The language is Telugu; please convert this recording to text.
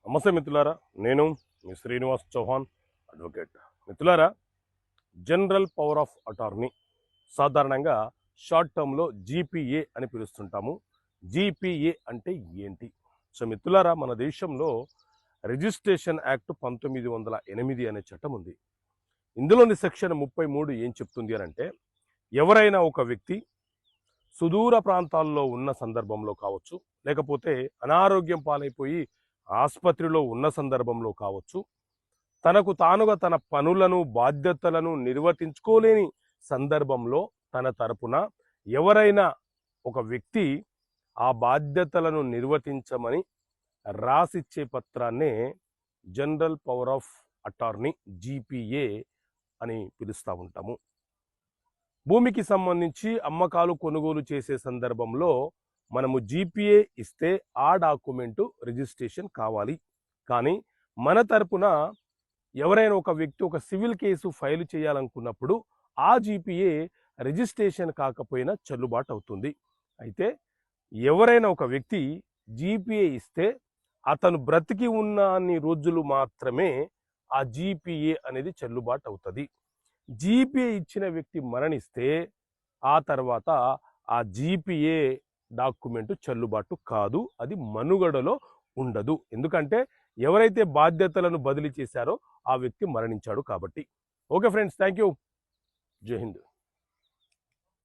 నమస్తే మిత్రులారా, నేను మీ శ్రీనివాస్ చౌహాన్ అడ్వకేట్. మిత్రులారా, జనరల్ పవర్ ఆఫ్ అటార్నీ సాధారణంగా షార్ట్ టర్మ్లో జీపీఏ అని పిలుస్తుంటాము. జీపీఏ అంటే ఏంటి? సో మిత్రులారా, మన దేశంలో రిజిస్ట్రేషన్ యాక్ట్ 1908 అనే చట్టం ఉంది. ఇందులోని సెక్షన్ 33 ఏం చెప్తుంది అని అంటే, ఎవరైనా ఒక వ్యక్తి సుదూర ప్రాంతాల్లో ఉన్న సందర్భంలో కావచ్చు, లేకపోతే అనారోగ్యం పాలైపోయి ఆసుపత్రిలో ఉన్న సందర్భంలో కావచ్చు, తనకు తానుగా తన పనులను బాధ్యతలను నిర్వర్తించుకోలేని సందర్భంలో తన తరపున ఎవరైనా ఒక వ్యక్తి ఆ బాధ్యతలను నిర్వర్తించమని రాసిచ్చే పత్రాన్నే general power of attorney GPA అని పిలుస్తూ ఉంటాము. భూమికి సంబంధించి అమ్మకాలు కొనుగోలు చేసే సందర్భంలో మనము జీపీఏ ఇస్తే ఆ డాక్యుమెంటు రిజిస్ట్రేషన్ కావాలి. కానీ మన తరపున ఎవరైనా ఒక వ్యక్తి ఒక సివిల్ కేసు ఫైల్ చేయాలనుకున్నప్పుడు ఆ జీపీఏ రిజిస్ట్రేషన్ కాకపోయినా చెల్లుబాటు అవుతుంది. అయితే ఎవరైనా ఒక వ్యక్తి జీపీఏ ఇస్తే అతను బ్రతికి ఉన్న అన్ని రోజులు మాత్రమే ఆ జీపీఏ అనేది చెల్లుబాటు అవుతుంది. జీపీఏ ఇచ్చిన వ్యక్తి మరణిస్తే ఆ తర్వాత ఆ జీపీఏ డాక్యుమెంట్ చెల్లుబాటు కాదు, అది మనుగడలో ఉండదు. ఎందుకంటే ఎవరైతే బాధ్యతలను బదిలీ చేశారో ఆ వ్యక్తి మరణించాడు కాబట్టి. Okay friends, thank you. జై హింద్.